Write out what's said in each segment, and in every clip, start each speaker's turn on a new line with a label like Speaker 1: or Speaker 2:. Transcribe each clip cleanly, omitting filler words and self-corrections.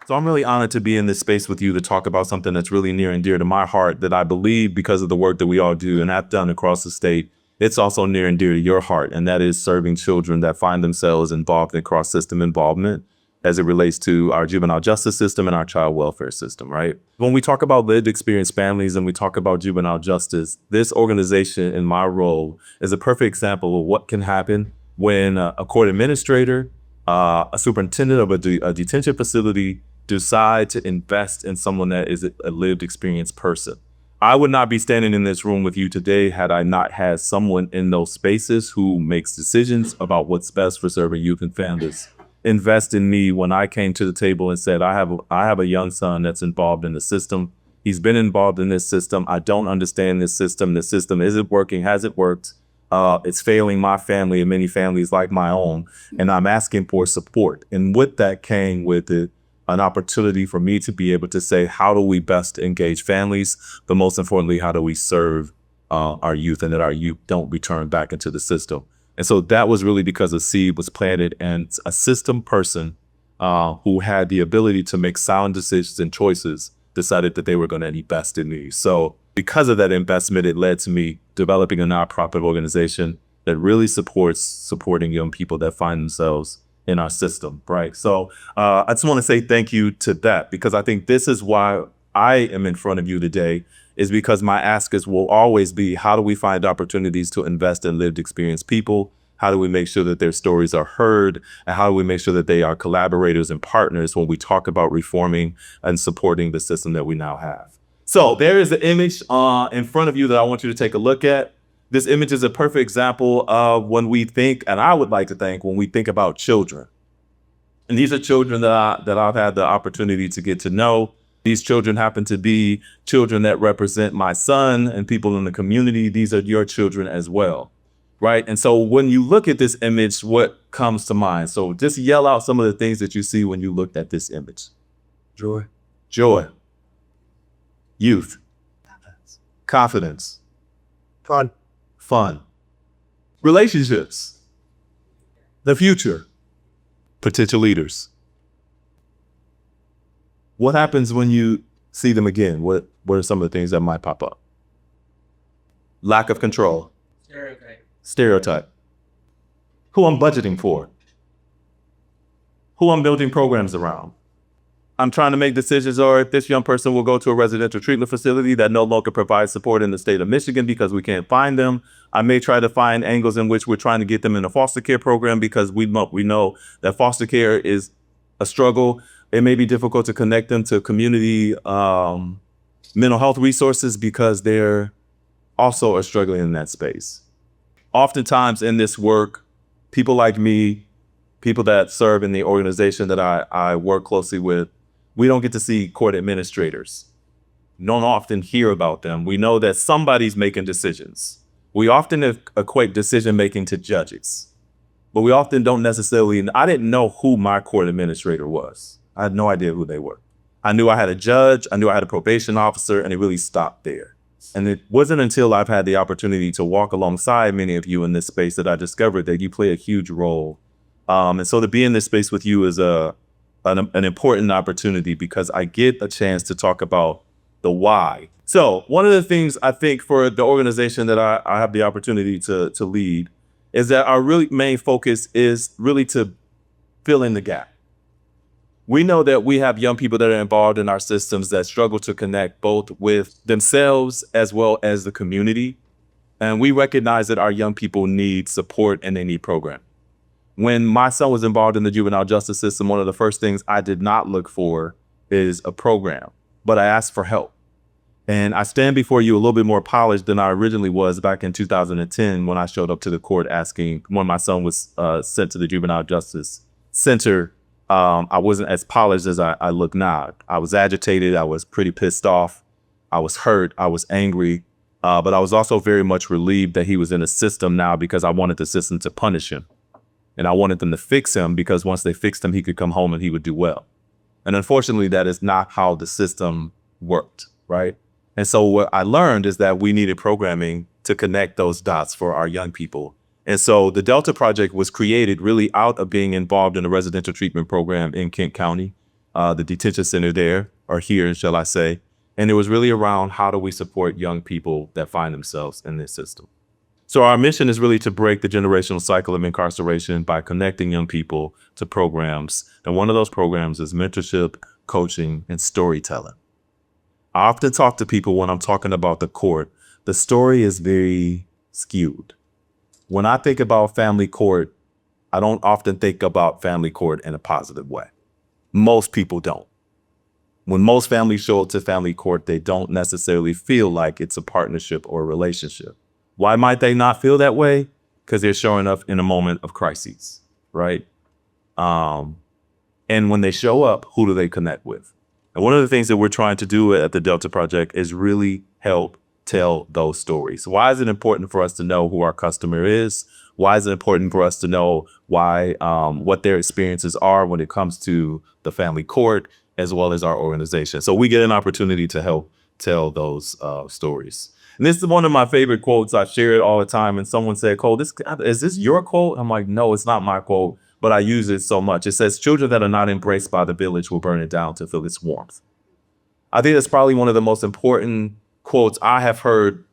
Speaker 1: So I'm really honored to be in this space with you to talk about something that's really near and dear to my heart that I believe because of the work that we all do and have done across the state, it's also near and dear to your heart. And that is serving children that find themselves involved in cross-system involvement as it relates to our juvenile justice system and our child welfare system, right? When we talk about lived experience families and we talk about juvenile justice, this organization in my role is a perfect example of what can happen when a court administrator, a superintendent of a detention facility decide to invest in someone that is a lived experience person. I would not be standing in this room with you today had I not had someone in those spaces who makes decisions about what's best for serving youth and families invest in me when I came to the table and said, I have a young son that's involved in the system. He's been involved in this system. I don't understand this system. The system isn't working. Has it worked? It's failing my family and many families like my own. And I'm asking for support. And with that came with it an opportunity for me to be able to say, how do we best engage families? But most importantly, how do we serve our youth and that our youth don't return back into the system? And so that was really because a seed was planted and a system person who had the ability to make sound decisions and choices decided that they were going to invest in me. So because of that investment, it led to me developing a nonprofit organization that really supporting young people that find themselves in our system, right? So I just want to say thank you to that, because I think this is why I am in front of you today, is because my ask will always be, how do we find opportunities to invest in lived experience people? How do we make sure that their stories are heard? And how do we make sure that they are collaborators and partners when we talk about reforming and supporting the system that we now have? So there is an image in front of you that I want you to take a look at. This image is a perfect example of when we think, and I would like to think, when we think about children. And these are children that I've had the opportunity to get to know. These children happen to be children that represent my son and people in the community. These are your children as well, right? And so when you look at this image, what comes to mind? So just yell out some of the things that you see when you looked at this image.
Speaker 2: Joy.
Speaker 1: Joy. Youth. Confidence.
Speaker 2: Fun.
Speaker 1: Fun. Relationships. The future. Potential leaders. What happens when you see them again? What are some of the things that might pop up? Lack of control. Stereotype. Who I'm budgeting for. Who I'm building programs around. I'm trying to make decisions, or if this young person will go to a residential treatment facility that no longer provides support in the state of Michigan because we can't find them. I may try to find angles in which we're trying to get them in a foster care program because we know that foster care is a struggle. It may be difficult to connect them to community mental health resources because they're also are struggling in that space. Oftentimes in this work, people like me, people that serve in the organization that I work closely with, we don't get to see court administrators. Don't often hear about them. We know that somebody's making decisions. We often equate decision-making to judges, but we often don't necessarily, I didn't know who my court administrator was. I had no idea who they were. I knew I had a judge, I knew I had a probation officer, and it really stopped there. And it wasn't until I've had the opportunity to walk alongside many of you in this space that I discovered that you play a huge role. And so to be in this space with you is an important opportunity because I get a chance to talk about the why. So one of the things I think for the organization that I have the opportunity to lead is that our really main focus is really to fill in the gap. We know that we have young people that are involved in our systems that struggle to connect both with themselves as well as the community. And we recognize that our young people need support and they need programming. When my son was involved in the juvenile justice system, one of the first things I did not look for is a program, but I asked for help. And I stand before you a little bit more polished than I originally was back in 2010 when I showed up to the court asking, when my son was sent to the Juvenile Justice Center. I wasn't as polished as I look now. I was agitated. I was pretty pissed off. I was hurt. I was angry. But I was also very much relieved that he was in a system now because I wanted the system to punish him. And I wanted them to fix him because once they fixed him, he could come home and he would do well. And unfortunately, that is not how the system worked, right? And so what I learned is that we needed programming to connect those dots for our young people. And so the Delta Project was created really out of being involved in a residential treatment program in Kent County. the detention center there, or here, shall I say. And it was really around how do we support young people that find themselves in this system. So our mission is really to break the generational cycle of incarceration by connecting young people to programs. And one of those programs is mentorship, coaching, and storytelling. I often talk to people when I'm talking about the court. The story is very skewed. When I think about family court, I don't often think about family court in a positive way. Most people don't. When most families show up to family court, they don't necessarily feel like it's a partnership or a relationship. Why might they not feel that way? Because they're showing up in a moment of crises, right? And when they show up, who do they connect with? And one of the things that we're trying to do at the Delta Project is really help tell those stories. Why is it important for us to know who our customer is? Why is it important for us to know what their experiences are when it comes to the family court, as well as our organization? So we get an opportunity to help tell those stories. And this is one of my favorite quotes. I share it all the time. And someone said, Cole, is this your quote? I'm like, no, it's not my quote, but I use it so much. It says, children that are not embraced by the village will burn it down to feel its warmth. I think that's probably one of the most important quotes I have heard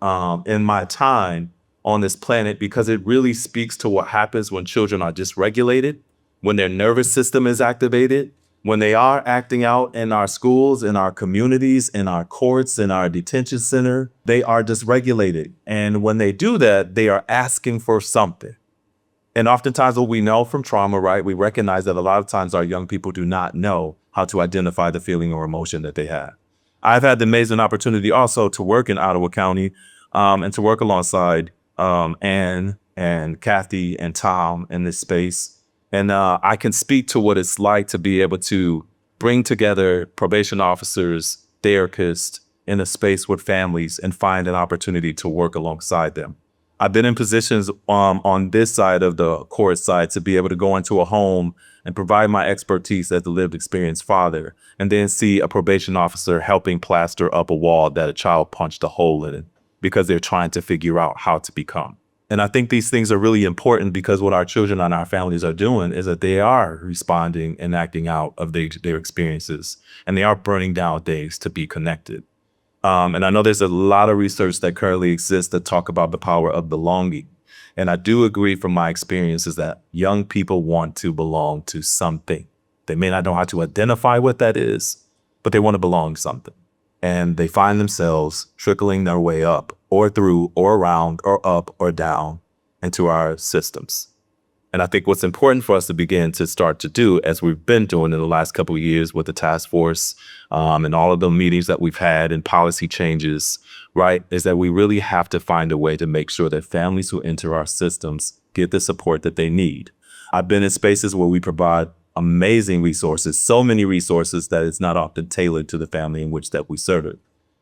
Speaker 1: in my time on this planet, because it really speaks to what happens when children are dysregulated, when their nervous system is activated, when they are acting out in our schools, in our communities, in our courts, in our detention center. They are dysregulated. And when they do that, they are asking for something. And oftentimes what we know from trauma, right, we recognize that a lot of times our young people do not know how to identify the feeling or emotion that they have. I've had the amazing opportunity also to work in Ottawa County and to work alongside Anne and Kathy and Tom in this space. And I can speak to what it's like to be able to bring together probation officers, therapists in a space with families and find an opportunity to work alongside them. I've been in positions on this side of the court side to be able to go into a home and provide my expertise as the lived experience father, and then see a probation officer helping plaster up a wall that a child punched a hole in it because they're trying to figure out how to become. And I think these things are really important because what our children and our families are doing is that they are responding and acting out of their experiences, and they are burning down days to be connected. And I know there's a lot of research that currently exists that talk about the power of belonging. And I do agree from my experiences that young people want to belong to something. They may not know how to identify what that is, but they want to belong to something. And they find themselves trickling their way up or through or around or up or down into our systems. And I think what's important for us to begin to start to do, as we've been doing in the last couple of years with the task force and all of the meetings that we've had and policy changes, right, is that we really have to find a way to make sure that families who enter our systems get the support that they need. I've been in spaces where we provide amazing resources, so many resources that it's not often tailored to the family in which that we serve it.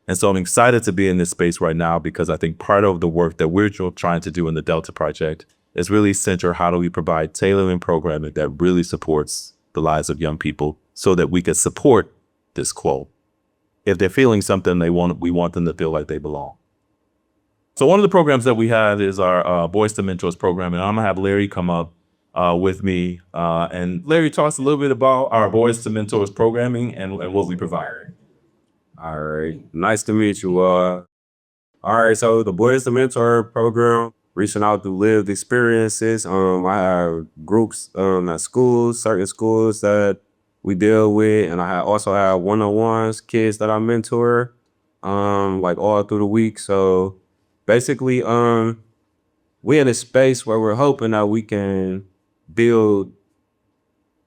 Speaker 1: And so I'm excited to be in this space right now because I think part of the work that we're trying to do in the Delta Project is really center how do we provide tailoring programming that really supports the lives of young people so that we can support this quote. If they're feeling something, we want them to feel like they belong. So one of the programs that we have is our Boys to Mentors program, and I'm gonna have Larry come up with me. And Larry, talk us a little bit about our Boys to Mentors programming and what we provide.
Speaker 3: All right. Nice to meet you. All right. So the Boys to Mentor program, reaching out through lived experiences. I have groups at schools, certain schools that we deal with, and I also have one-on-ones, kids that I mentor, like all through the week. So basically, we're in a space where we're hoping that we can build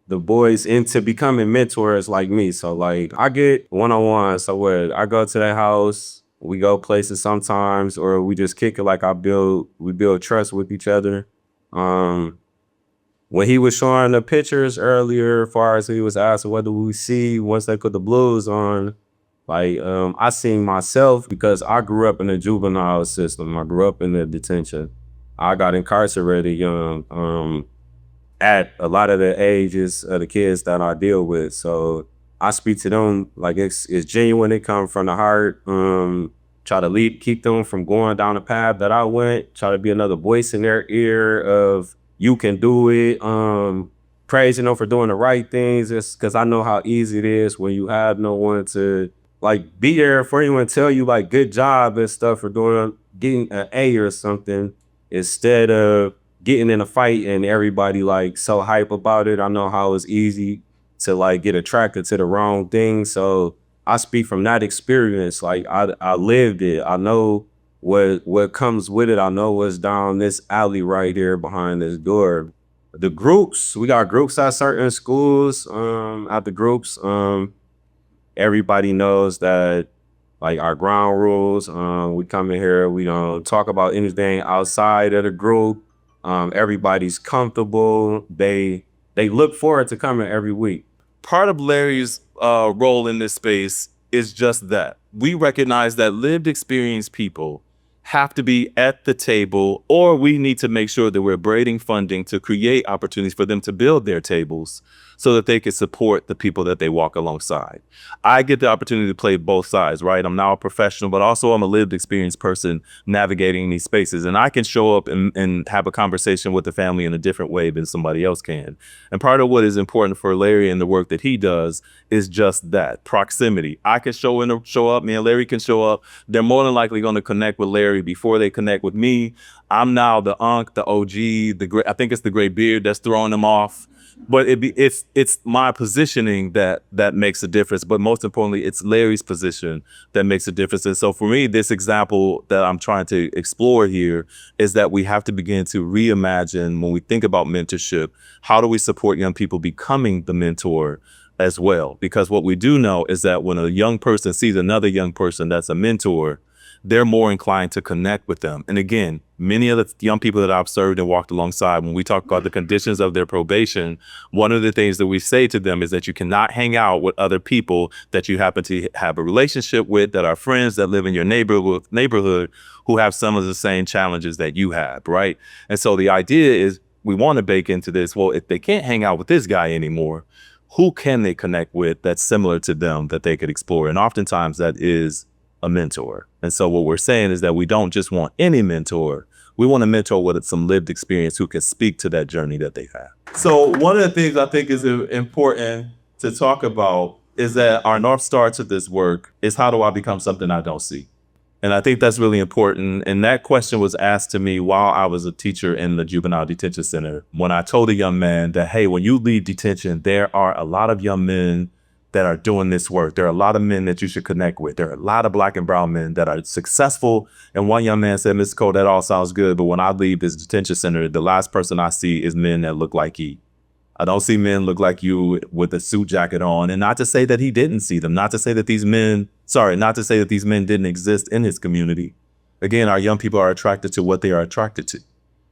Speaker 3: the boys into becoming mentors like me. So like I get one-on-one. So what I go to their house, we go places sometimes, or we just kick it like we build trust with each other. When he was showing the pictures earlier, as far as he was asking what do we see once they put the blues on, like I seen myself because I grew up in the juvenile system. I grew up in the detention. I got incarcerated young. At a lot of the ages of the kids that I deal with. So I speak to them like it's genuine. It come from the heart. Try to keep them from going down the path that I went. Try to be another voice in their ear of you can do it. praising them for doing the right things. It's because I know how easy it is when you have no one to like be there for you and tell you like good job and stuff for getting an A or something, instead of getting in a fight and everybody like so hype about it. I know how it's easy to like get attracted to the wrong thing. So I speak from that experience. Like I lived it. I know what comes with it. I know what's down this alley right here behind this door. The groups, we got groups at certain schools. At the groups, everybody knows that like our ground rules. We come in here, we don't talk about anything outside of the group. Everybody's comfortable. They look forward to coming every week.
Speaker 1: Part of Larry's role in this space is just that. We recognize that lived experience people have to be at the table, or we need to make sure that we're braiding funding to create opportunities for them to build their tables so that they can support the people that they walk alongside. I get the opportunity to play both sides, right? I'm now a professional, but also I'm a lived experience person navigating these spaces. And I can show up and have a conversation with the family in a different way than somebody else can. And part of what is important for Larry and the work that he does is just that, proximity. I can show up, me and Larry can show up. They're more than likely going to connect with Larry before they connect with me. I'm now the unk, the OG, I think it's the gray beard that's throwing them off. But it's my positioning that makes a difference. But most importantly, it's Larry's position that makes a difference. And so for me, this example that I'm trying to explore here is that we have to begin to reimagine when we think about mentorship, how do we support young people becoming the mentor as well? Because what we do know is that when a young person sees another young person that's a mentor, they're more inclined to connect with them. And again, many of the young people that I've served and walked alongside, when we talk about the conditions of their probation, one of the things that we say to them is that you cannot hang out with other people that you happen to have a relationship with, that are friends, that live in your neighborhood who have some of the same challenges that you have, right? And so the idea is we want to bake into this, well, if they can't hang out with this guy anymore, who can they connect with that's similar to them that they could explore? And oftentimes that is a mentor. And so what we're saying is that we don't just want any mentor. We want a mentor with some lived experience who can speak to that journey that they have. So one of the things I think is important to talk about is that our North Star to this work is, how do I become something I don't see? And I think that's really important. And that question was asked to me while I was a teacher in the Juvenile Detention Center. When I told a young man that, hey, when you leave detention, there are a lot of young men that are doing this work. There are a lot of men that you should connect with. There are a lot of Black and brown men that are successful. And one young man said, Mr. Cole, that all sounds good, but when I leave this detention center, the last person I see is men that look like he. I don't see men look like you with a suit jacket on. And not to say that he didn't see them, not to say that these men didn't exist in his community. Again, our young people are attracted to what they are attracted to.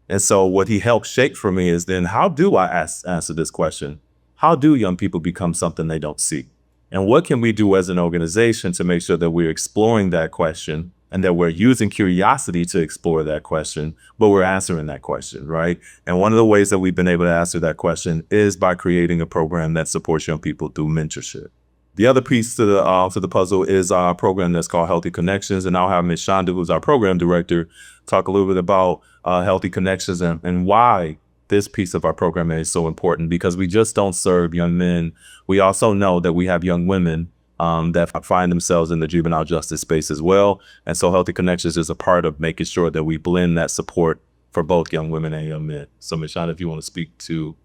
Speaker 1: And so what he helped shape for me is then, how do I answer this question? How do young people become something they don't see? And what can we do as an organization to make sure that we're exploring that question and that we're using curiosity to explore that question, but we're answering that question, right? And one of the ways that we've been able to answer that question is by creating a program that supports young people through mentorship. The other piece to the puzzle is our program that's called Healthy Connections. And I'll have Ms. Shonda, who's our program director, talk a little bit about Healthy Connections and why this piece of our program is so important, because we just don't serve young men. We also know that we have young women that find themselves in the juvenile justice space as well. And so Healthy Connections is a part of making sure that we blend that support for both young women and young men. So Ms. Shonda, if you want to speak to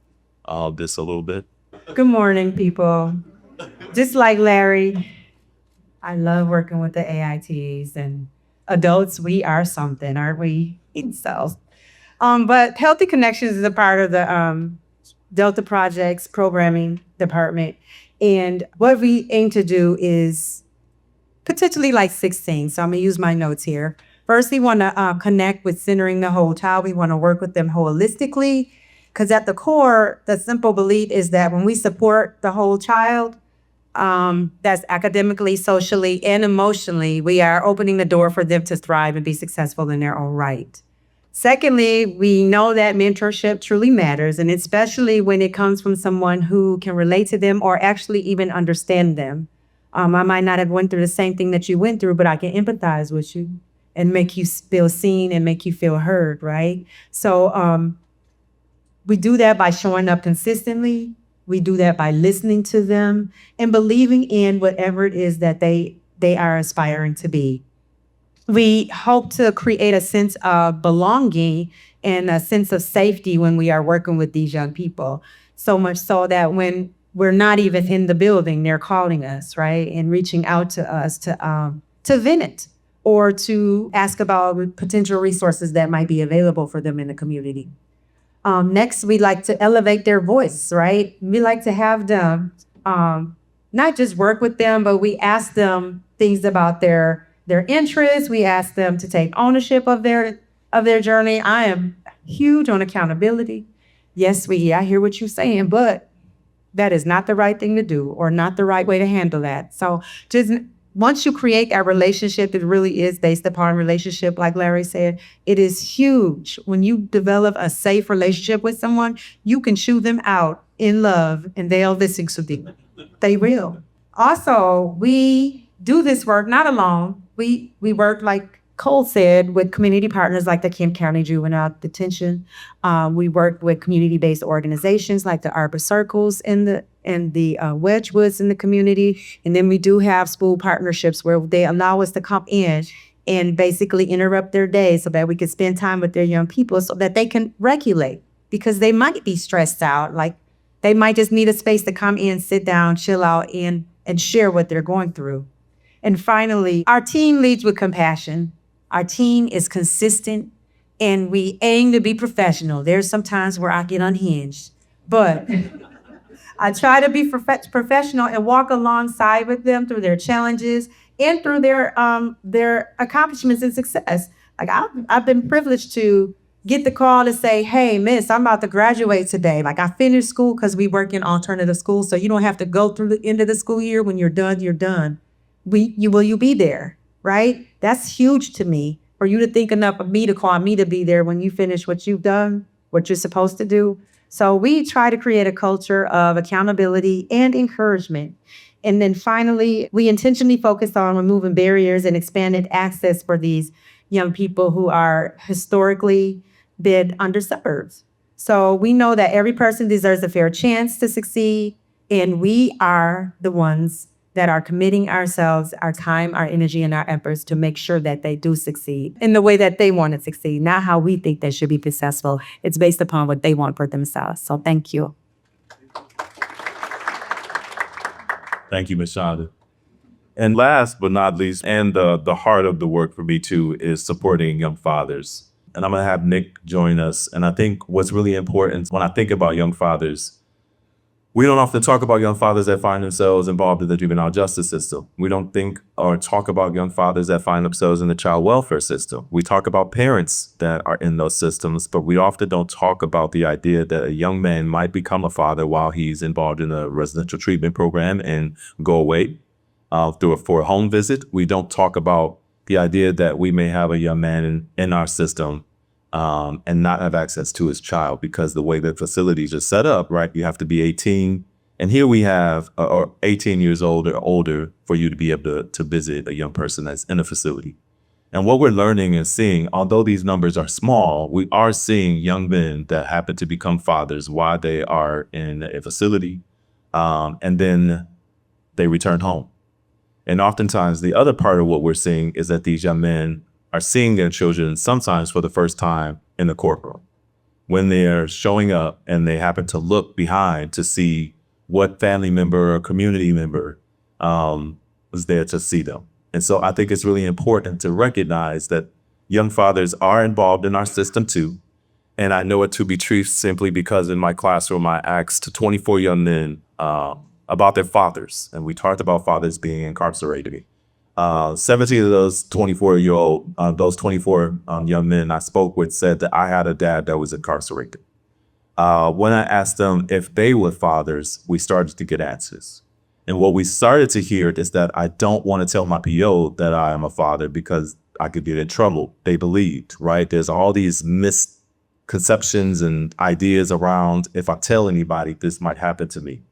Speaker 1: this a little bit.
Speaker 4: Good morning, people. Just like Larry, I love working with the AITs, and adults, we are something, aren't we? So, but Healthy Connections is a part of the Delta Projects programming department. And what we aim to do is potentially like 6 things. So I'm gonna use my notes here. First, we wanna connect with centering the whole child. We wanna work with them holistically, because at the core, the simple belief is that when we support the whole child, that's academically, socially, and emotionally, we are opening the door for them to thrive and be successful in their own right. Secondly, we know that mentorship truly matters, and especially when it comes from someone who can relate to them or actually even understand them. I might not have went through the same thing that you went through, but I can empathize with you and make you feel seen and make you feel heard, right? So We do that by showing up consistently. We do that by listening to them and believing in whatever it is that they are aspiring to be. We hope to create a sense of belonging and a sense of safety when we are working with these young people. So much so that when we're not even in the building, they're calling us, right? And reaching out to us to vent or to ask about potential resources that might be available for them in the community. Next, we like to elevate their voice, right? We like to have them not just work with them, but we ask them things about their interests. We ask them to take ownership of their journey. I am huge on accountability. Yes, I hear what you're saying, but that is not the right thing to do or not the right way to handle that. So just once you create that relationship, it really is based upon relationship, like Larry said, it is huge. When you develop a safe relationship with someone, you can chew them out in love and they'll listen to you. They will. Also, we do this work not alone. We work, like Cole said, with community partners like the Kent County Juvenile Detention. We work with community-based organizations like the Arbor Circles and the Wedgewoods in the community. And then we do have school partnerships where they allow us to come in and basically interrupt their day so that we can spend time with their young people so that they can regulate, because they might be stressed out. Like they might just need a space to come in, sit down, chill out, and share what they're going through. And finally, our team leads with compassion. Our team is consistent and we aim to be professional. There's some times where I get unhinged, but I try to be professional and walk alongside with them through their challenges and through their accomplishments and success. Like I've been privileged to get the call to say, "Hey, miss, I'm about to graduate today. Like I finished school," because we work in alternative schools, so you don't have to go through the end of the school year. When you're done, you're done. Will you be there? Right? That's huge to me. For you to think enough of me to call me to be there when you finish what you've done, what you're supposed to do. So we try to create a culture of accountability and encouragement. And then finally, we intentionally focus on removing barriers and expanded access for these young people who are historically been underserved. So we know that every person deserves a fair chance to succeed, and we are the ones that are committing ourselves, our time, our energy, and our efforts to make sure that they do succeed in the way that they want to succeed, not how we think they should be successful. It's based upon what they want for themselves. So thank you.
Speaker 1: Thank you, Ms. Shonda. And last but not least, and the heart of the work for me too, is supporting young fathers. And I'm gonna have Nick join us. And I think what's really important when I think about young fathers, we don't often talk about young fathers that find themselves involved in the juvenile justice system. We don't think or talk about young fathers that find themselves in the child welfare system. We talk about parents that are in those systems, but we often don't talk about the idea that a young man might become a father while he's involved in a residential treatment program and go away for a home visit. We don't talk about the idea that we may have a young man in our system and not have access to his child because the way the facilities are set up, right? You have to be 18. And here we have or 18 years old or older for you to be able to visit a young person that's in a facility. And what we're learning and seeing, although these numbers are small, we are seeing young men that happen to become fathers while they are in a facility, and then they return home. And oftentimes the other part of what we're seeing is that these young men are seeing their children sometimes for the first time in the courtroom when they're showing up and they happen to look behind to see what family member or community member was there to see them. And so I think it's really important to recognize that young fathers are involved in our system too. And I know it to be true simply because in my classroom, I asked 24 young men about their fathers. And we talked about fathers being incarcerated. 17 of those 24 young men I spoke with said that I had a dad that was incarcerated. When I asked them if they were fathers, we started to get answers. And what we started to hear is that I don't want to tell my PO that I am a father because I could get in trouble. They believed, right? There's all these misconceptions and ideas around if I tell anybody, this might happen to me,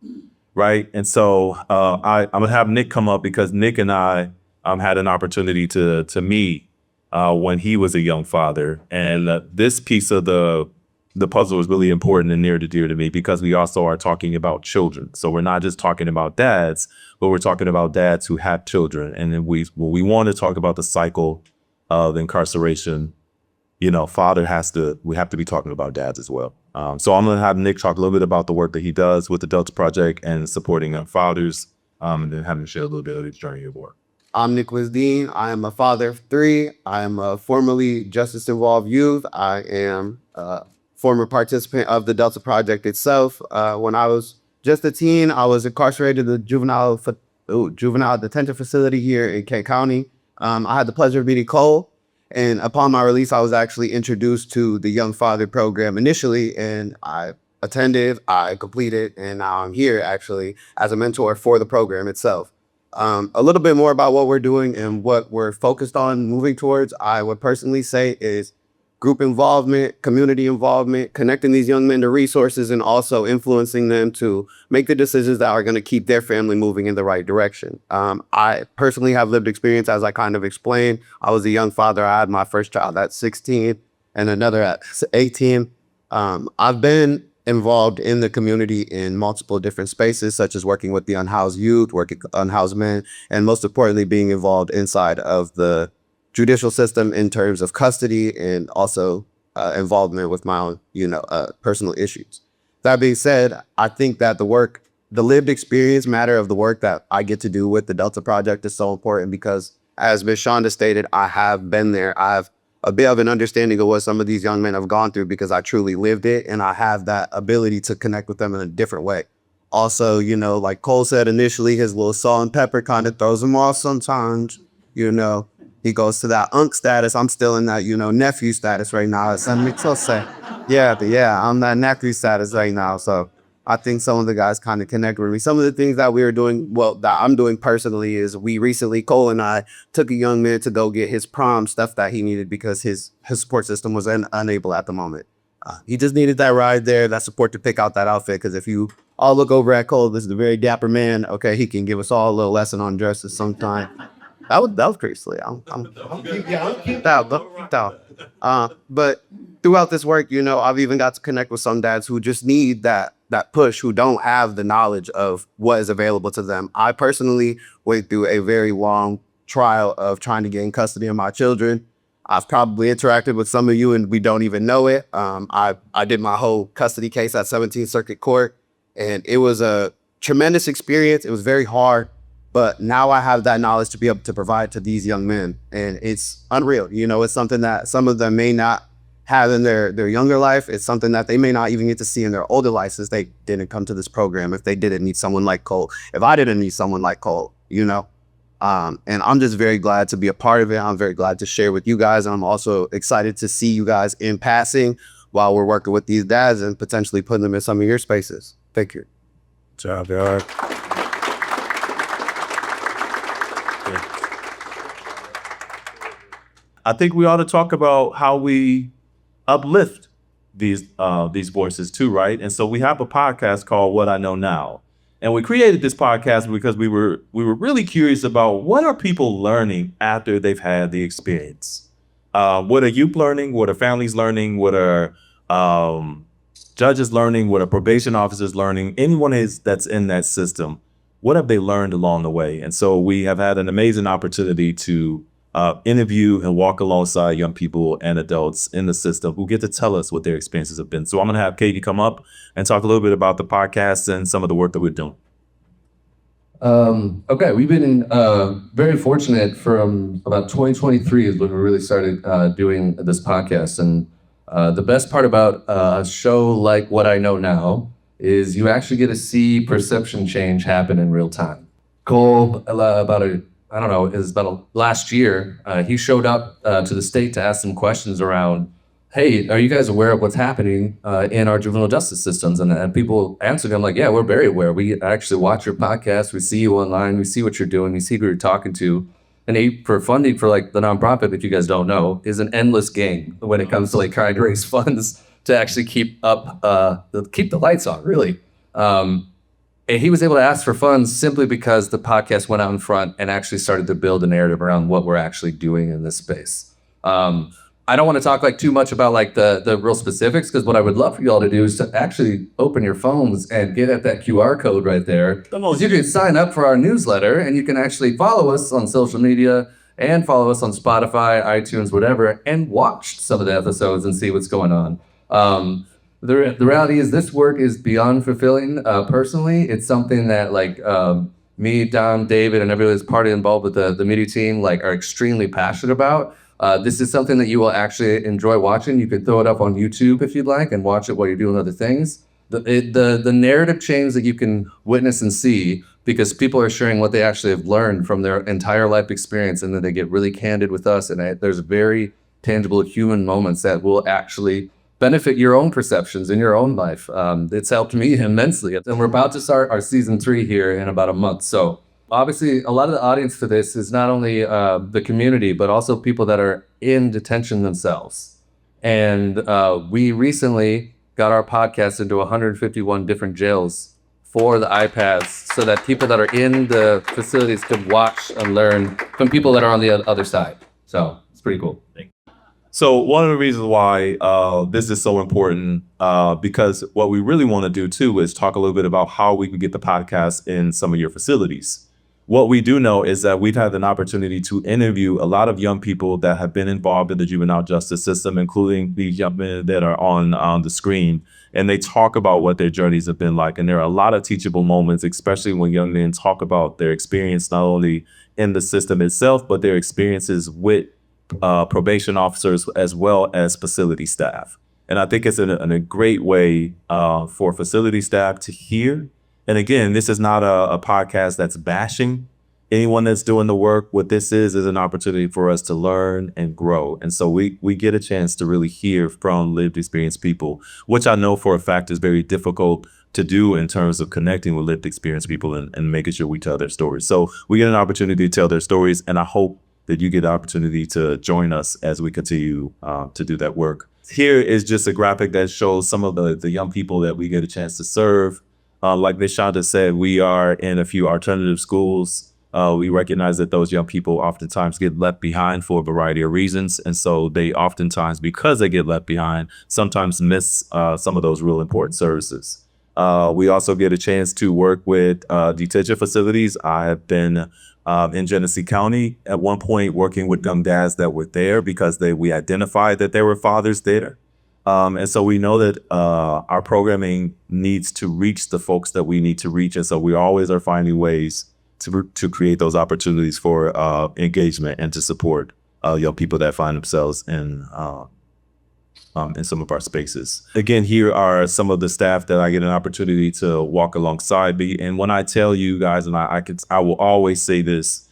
Speaker 1: right? And so I'm gonna have Nick come up because Nick and I had an opportunity to meet when he was a young father. And this piece of the the puzzle is really important and near to dear to me because we also are talking about children. So we're not just talking about dads, but we're talking about dads who have children. And then we want to talk about the cycle of incarceration. We have to be talking about dads as well. So I'm going to have Nick talk a little bit about the work that he does with the Delta Project and supporting fathers, and then have him share a little bit of his journey of work.
Speaker 5: I'm Nick Wisdeen. I am a father of 3. I am a formerly justice involved youth. I am a former participant of the Delta Project itself. When I was just a teen, I was incarcerated at the juvenile detention facility here in Kent County. I had the pleasure of meeting Cole. And upon my release, I was actually introduced to the Young Father program initially, and I attended, I completed, and now I'm here actually as a mentor for the program itself. A little bit more about what we're doing and what we're focused on moving towards, I would personally say is group involvement, community involvement, connecting these young men to resources, and also influencing them to make the decisions that are going to keep their family moving in the right direction. I personally have lived experience, as I kind of explained. I was a young father. I had my first child at 16 and another at 18. I've been involved in the community in multiple different spaces, such as working with the unhoused youth, working with unhoused men, and most importantly, being involved inside of the judicial system in terms of custody and also involvement with my own, personal issues. That being said, I think that the lived experience matter of the work that I get to do with the Delta Project is so important because, as Ms. Shonda stated, I have been there. I have a bit of an understanding of what some of these young men have gone through because I truly lived it, and I have that ability to connect with them in a different way. Also, like Cole said initially, his little salt and pepper kind of throws him off sometimes, He goes to that unk status. I'm still in that, nephew status right now. I'm that nephew status right now. So I think some of the guys kind of connect with me. Some of the things that we are doing, that I'm doing personally, is we recently, Cole and I, took a young man to go get his prom stuff that he needed because his support system was unable at the moment. He just needed that ride there, that support to pick out that outfit. Because if you all look over at Cole, this is a very dapper man. Okay, he can give us all a little lesson on dresses sometime. That was pretty slick. But throughout this work, I've even got to connect with some dads who just need that push, who don't have the knowledge of what is available to them. I personally went through a very long trial of trying to get in custody of my children. I've probably interacted with some of you and we don't even know it. I did my whole custody case at 17th Circuit Court, and it was a tremendous experience. It was very hard. But now I have that knowledge to be able to provide to these young men. And it's unreal. It's something that some of them may not have in their younger life. It's something that they may not even get to see in their older life since they didn't come to this program, if they didn't need someone like Cole, if I didn't need someone like Cole, And I'm just very glad to be a part of it. I'm very glad to share with you guys. And I'm also excited to see you guys in passing while we're working with these dads and potentially putting them in some of your spaces. Thank you.
Speaker 3: Good job, y'all.
Speaker 1: I think we ought to talk about how we uplift these voices too, right? And so we have a podcast called What I Know Now. And we created this podcast because we were really curious about what are people learning after they've had the experience. What are youth learning? What are families learning? What are judges learning? What are probation officers learning? Anyone that's in that system, what have they learned along the way? And so we have had an amazing opportunity to interview and walk alongside young people and adults in the system who get to tell us what their experiences have been. So I'm going to have Katie come up and talk a little bit about the podcast and some of the work that we're doing.
Speaker 6: Okay, we've been very fortunate from about 2023 is when we really started doing this podcast. And the best part about a show like What I Know Now is you actually get to see perception change happen in real time. Cole, last year, he showed up to the state to ask some questions around, hey, are you guys aware of what's happening in our juvenile justice systems? And people answered him like, yeah, we're very aware. We actually watch your podcast. We see you online. We see what you're doing. We see who you're talking to. And for funding for the nonprofit, if you guys don't know, is an endless game when it comes to trying to raise funds to actually keep the lights on, really. And he was able to ask for funds simply because the podcast went out in front and actually started to build a narrative around what we're actually doing in this space. I don't want to talk like too much about like the real specifics, because what I would love for y'all to do is to actually open your phones and get at that QR code right there. Because you can sign up for our newsletter and you can actually follow us on social media and follow us on Spotify, iTunes, whatever, and watch some of the episodes and see what's going on. The reality is this work is beyond fulfilling. Personally, it's something that like me, Dom, David, and everybody that's part involved with the media team like are extremely passionate about. This is something that you will actually enjoy watching. You could throw it up on YouTube if you'd like and watch it while you're doing other things. The narrative change that you can witness and see, because people are sharing what they actually have learned from their entire life experience, and then they get really candid with us, and there's very tangible human moments that will actually benefit your own perceptions in your own life. It's helped me immensely. And we're about to start our season 3 here in about a month. So obviously, a lot of the audience for this is not only the community, but also people that are in detention themselves. And we recently got our podcast into 151 different jails for the iPads, so that people that are in the facilities could watch and learn from people that are on the other side. So it's pretty cool.
Speaker 1: So one of the reasons why this is so important, because what we really want to do too is talk a little bit about how we can get the podcast in some of your facilities. What we do know is that we've had an opportunity to interview a lot of young people that have been involved in the juvenile justice system, including the young men that are on the screen. And they talk about what their journeys have been like. And there are a lot of teachable moments, especially when young men talk about their experience, not only in the system itself, but their experiences with probation officers as well as facility staff. And I think it's a great way for facility staff to hear. And again, this is not a podcast that's bashing anyone that's doing the work. What this is an opportunity for us to learn and grow. And so we get a chance to really hear from lived experience people, which I know for a fact is very difficult to do in terms of connecting with lived experience people and making sure we tell their stories. So we get an opportunity to tell their stories, and I hope that you get the opportunity to join us as we continue to do that work. Here is just a graphic that shows some of the young people that we get a chance to serve. Like Nishanta said, we are in a few alternative schools. We recognize that those young people oftentimes get left behind for a variety of reasons. And so they oftentimes, because they get left behind, sometimes miss some of those real important services. We also get a chance to work with detention facilities. I have been in Genesee County at one point working with young dads that were there because we identified that there were fathers there. And so we know that our programming needs to reach the folks that we need to reach. And so we always are finding ways to create those opportunities for engagement and to support young people that find themselves in some of our spaces. Again, here are some of the staff that I get an opportunity to walk alongside me. And when I tell you guys, and I will always say this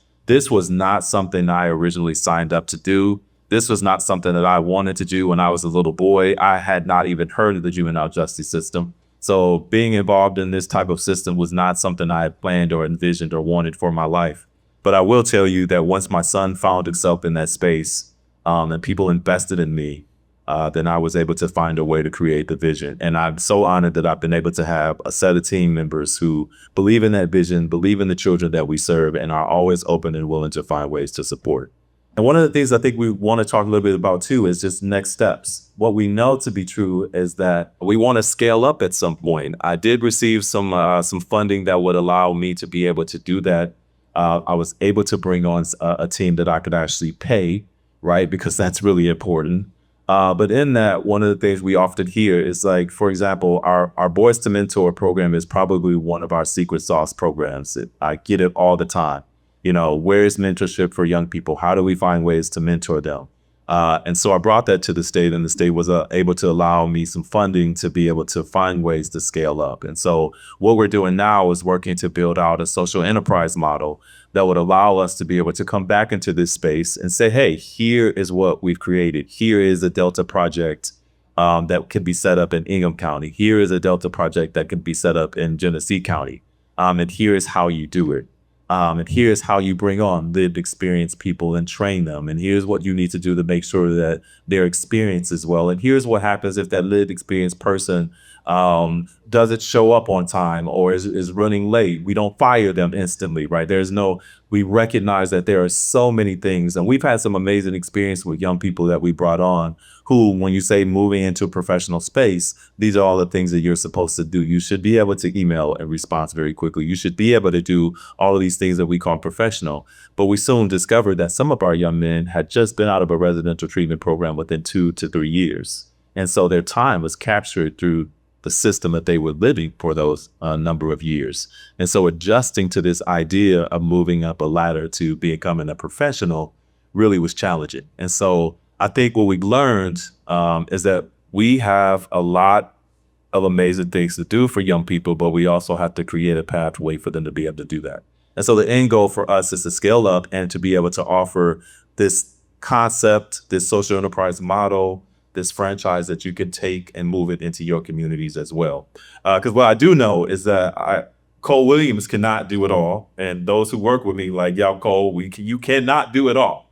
Speaker 1: was not something I originally signed up to do. This was not something that I wanted to do when I was a little boy. I had not even heard of the juvenile justice system. So being involved in this type of system was not something I had planned or envisioned or wanted for my life. But I will tell you that once my son found himself in that space, and people invested in me, then I was able to find a way to create the vision. And I'm so honored that I've been able to have a set of team members who believe in that vision, believe in the children that we serve, and are always open and willing to find ways to support. And one of the things I think we want to talk a little bit about too is just next steps. What we know to be true is that we want to scale up at some point. I did receive some funding that would allow me to be able to do that. I was able to bring on a team that I could actually pay, right? Because that's really important. But in that, one of the things we often hear is like, for example, our Boys to Mentor program is probably one of our secret sauce programs. I get it all the time. You know, where is mentorship for young people? How do we find ways to mentor them? And so I brought that to the state, and the state was able to allow me some funding to be able to find ways to scale up. And so what we're doing now is working to build out a social enterprise model that would allow us to be able to come back into this space and say, hey, here is what we've created. Here is a Delta project that can be set up in Ingham County. Here is a Delta project that can be set up in Genesee County. And here is how you do it. And here's how you bring on lived experience people and train them. And here's what you need to do to make sure that their experience is well. And here's what happens if that lived experience person Does it show up on time or is running late? We don't fire them instantly, right? We recognize that there are so many things, and we've had some amazing experience with young people that we brought on who, when you say moving into a professional space, these are all the things that you're supposed to do. You should be able to email a response very quickly. You should be able to do all of these things that we call professional. But we soon discovered that some of our young men had just been out of a residential treatment program within 2 to 3 years. And so their time was captured through the system that they were living for those number of years. And so adjusting to this idea of moving up a ladder to becoming a professional really was challenging. And so I think what we learned is that we have a lot of amazing things to do for young people, but we also have to create a pathway for them to be able to do that. And so the end goal for us is to scale up and to be able to offer this concept, this social enterprise model, this franchise that you can take and move it into your communities as well. Because what I do know is that Cole Williams cannot do it all. And those who work with me, like, y'all, Cole, you cannot do it all.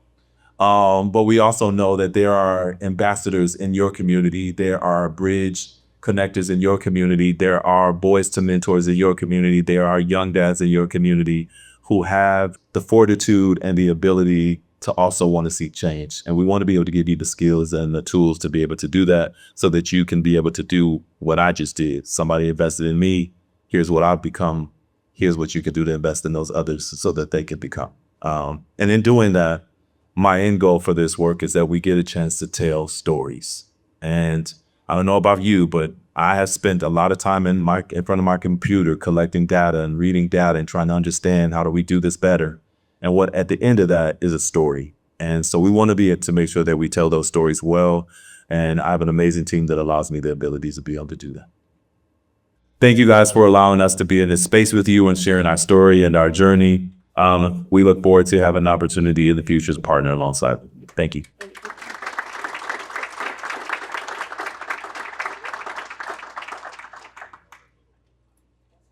Speaker 1: But we also know that there are ambassadors in your community. There are bridge connectors in your community. There are boys to mentors in your community. There are young dads in your community who have the fortitude and the ability to also want to see change. And we want to be able to give you the skills and the tools to be able to do that so that you can be able to do what I just did. Somebody invested in me. Here's what I've become. Here's what you can do to invest in those others so that they can become. And in doing that, my end goal for this work is that we get a chance to tell stories. And I don't know about you, but I have spent a lot of time in front of my computer collecting data and reading data and trying to understand how do we do this better. And what at the end of that is a story. And so we want to be able to make sure that we tell those stories well. And I have an amazing team that allows me the abilities to be able to do that. Thank you guys for allowing us to be in this space with you and sharing our story and our journey. We look forward to having an opportunity in the future to partner alongside. Thank you.